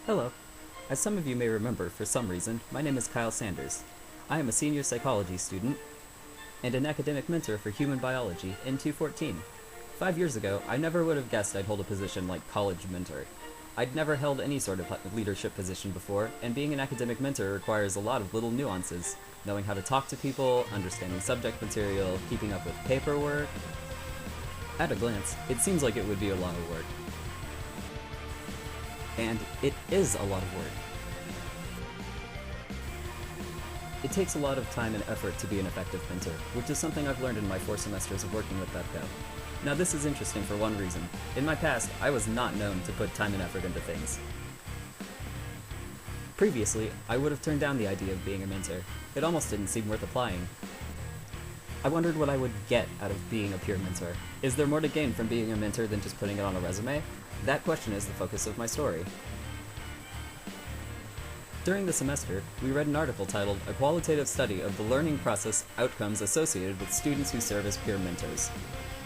Hello. As some of you may remember, for some reason, my name is Kyle Sanders. I am a senior psychology student and an academic mentor for human biology in 214. 5 years ago, I never would have guessed I'd hold a position like college mentor. I'd never held any sort of leadership position before, and being an academic mentor requires a lot of little nuances. Knowing how to talk to people, understanding subject material, keeping up with paperwork. At a glance, it seems like it would be a lot of work. And it is a lot of work. It takes a lot of time and effort to be an effective mentor, which is something I've learned in my 4 semesters of working with BEPCO. Now this is interesting for one reason. In my past, I was not known to put time and effort into things. Previously, I would have turned down the idea of being a mentor. It almost didn't seem worth applying. I wondered what I would get out of being a peer mentor. Is there more to gain from being a mentor than just putting it on a resume? That question is the focus of my story. During the semester, we read an article titled "A Qualitative Study of the Learning Process Outcomes Associated with Students Who Serve as Peer Mentors."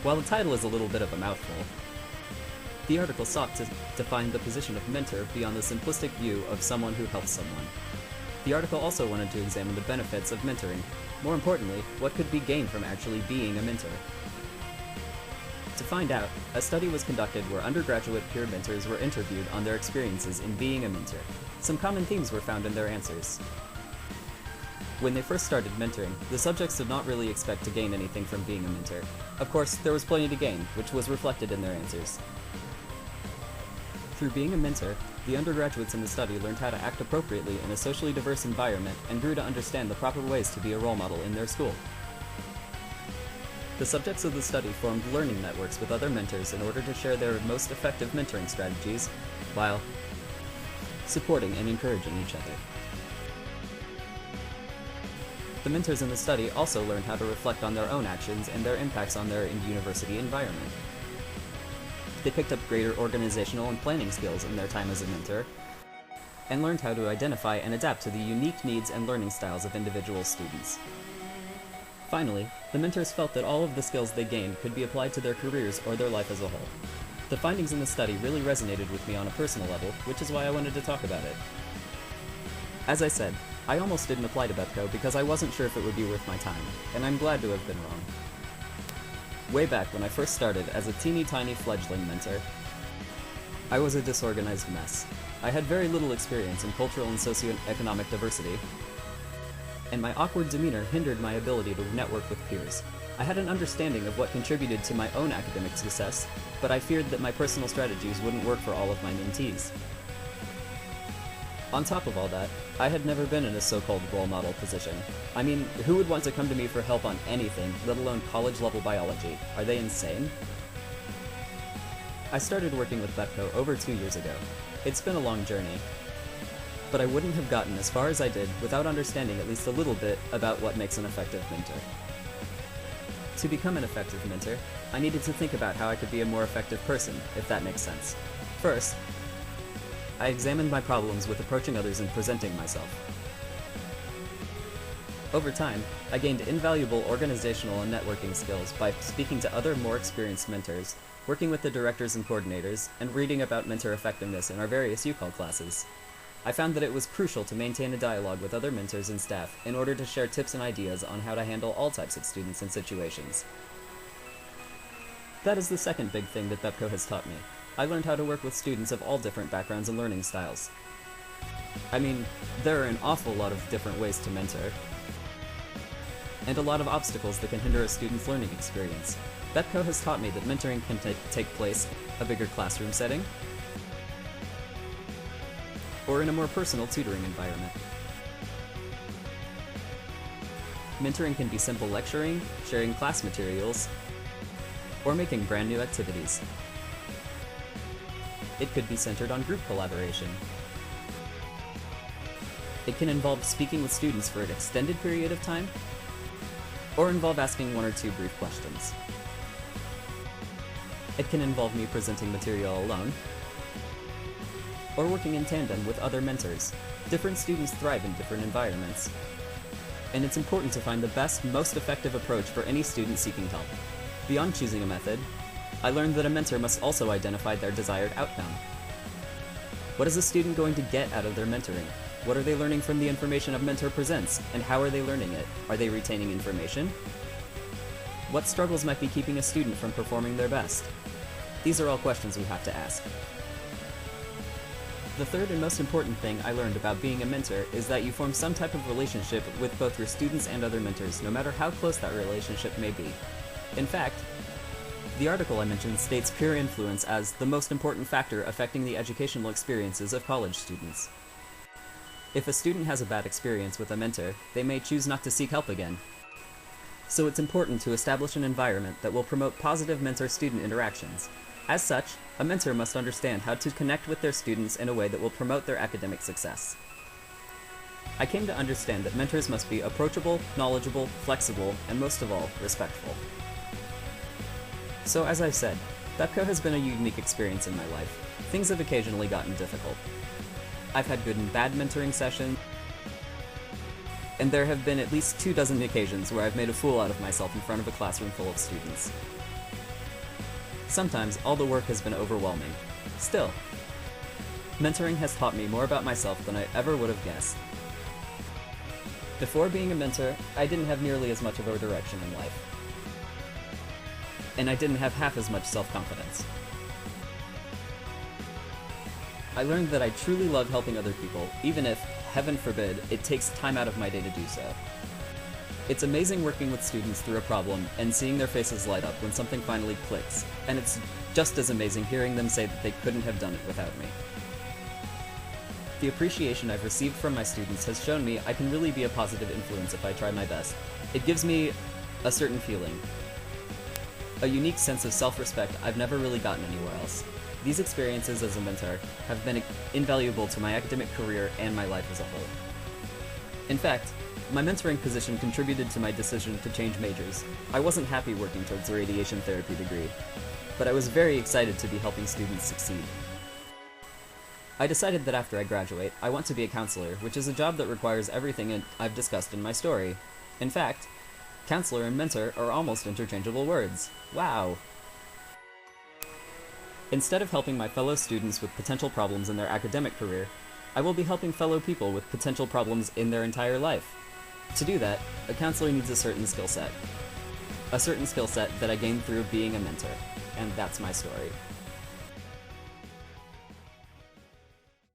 While the title is a little bit of a mouthful, the article sought to define the position of mentor beyond the simplistic view of someone who helps someone. The article also wanted to examine the benefits of mentoring. More importantly, what could be gained from actually being a mentor. To find out, a study was conducted where undergraduate peer mentors were interviewed on their experiences in being a mentor. Some common themes were found in their answers. When they first started mentoring, the subjects did not really expect to gain anything from being a mentor. Of course, there was plenty to gain, which was reflected in their answers. Through being a mentor, the undergraduates in the study learned how to act appropriately in a socially diverse environment and grew to understand the proper ways to be a role model in their school. The subjects of the study formed learning networks with other mentors in order to share their most effective mentoring strategies, while supporting and encouraging each other. The mentors in the study also learned how to reflect on their own actions and their impacts on their university environment. They picked up greater organizational and planning skills in their time as a mentor, and learned how to identify and adapt to the unique needs and learning styles of individual students. Finally, the mentors felt that all of the skills they gained could be applied to their careers or their life as a whole. The findings in the study really resonated with me on a personal level, which is why I wanted to talk about it. As I said, I almost didn't apply to BEPCO because I wasn't sure if it would be worth my time, and I'm glad to have been wrong. Way back when I first started as a teeny tiny fledgling mentor, I was a disorganized mess. I had very little experience in cultural and socioeconomic diversity, and my awkward demeanor hindered my ability to network with peers. I had an understanding of what contributed to my own academic success, but I feared that my personal strategies wouldn't work for all of my mentees. On top of all that, I had never been in a so-called role model position. I mean, who would want to come to me for help on anything, let alone college-level biology? Are they insane? I started working with BEPCO over 2 years ago. It's been a long journey, but I wouldn't have gotten as far as I did without understanding at least a little bit about what makes an effective mentor. To become an effective mentor, I needed to think about how I could be a more effective person, if that makes sense. First, I examined my problems with approaching others and presenting myself. Over time, I gained invaluable organizational and networking skills by speaking to other more experienced mentors, working with the directors and coordinators, and reading about mentor effectiveness in our various UCall classes. I found that it was crucial to maintain a dialogue with other mentors and staff in order to share tips and ideas on how to handle all types of students and situations. That is the second big thing that BEPCO has taught me. I learned how to work with students of all different backgrounds and learning styles. I mean, there are an awful lot of different ways to mentor, and a lot of obstacles that can hinder a student's learning experience. BEPCO has taught me that mentoring can take place in a bigger classroom setting, or in a more personal tutoring environment. Mentoring can be simple lecturing, sharing class materials, or making brand new activities. It could be centered on group collaboration. It can involve speaking with students for an extended period of time, or involve asking 1 or 2 brief questions. It can involve me presenting material alone, or working in tandem with other mentors. Different students thrive in different environments, and it's important to find the best, most effective approach for any student seeking help. Beyond choosing a method, I learned that a mentor must also identify their desired outcome. What is a student going to get out of their mentoring? What are they learning from the information a mentor presents, and how are they learning it? Are they retaining information? What struggles might be keeping a student from performing their best? These are all questions we have to ask. The third and most important thing I learned about being a mentor is that you form some type of relationship with both your students and other mentors, no matter how close that relationship may be. In fact, the article I mentioned states peer influence as the most important factor affecting the educational experiences of college students. If a student has a bad experience with a mentor, they may choose not to seek help again. So it's important to establish an environment that will promote positive mentor-student interactions. As such, a mentor must understand how to connect with their students in a way that will promote their academic success. I came to understand that mentors must be approachable, knowledgeable, flexible, and most of all, respectful. So as I've said, BEPCO has been a unique experience in my life. Things have occasionally gotten difficult. I've had good and bad mentoring sessions, and there have been at least 24 occasions where I've made a fool out of myself in front of a classroom full of students. Sometimes all the work has been overwhelming. Still, mentoring has taught me more about myself than I ever would have guessed. Before being a mentor, I didn't have nearly as much of a direction in life. And I didn't have half as much self-confidence. I learned that I truly love helping other people, even if, heaven forbid, it takes time out of my day to do so. It's amazing working with students through a problem and seeing their faces light up when something finally clicks, and it's just as amazing hearing them say that they couldn't have done it without me. The appreciation I've received from my students has shown me I can really be a positive influence if I try my best. It gives me a certain feeling, a unique sense of self-respect I've never really gotten anywhere else. These experiences as a mentor have been invaluable to my academic career and my life as a whole. In fact, my mentoring position contributed to my decision to change majors. I wasn't happy working towards a radiation therapy degree, but I was very excited to be helping students succeed. I decided that after I graduate, I want to be a counselor, which is a job that requires everything I've discussed in my story. In fact, counselor and mentor are almost interchangeable words. Wow! Instead of helping my fellow students with potential problems in their academic career, I will be helping fellow people with potential problems in their entire life. To do that, a counselor needs a certain skill set. A certain skill set that I gained through being a mentor. And that's my story.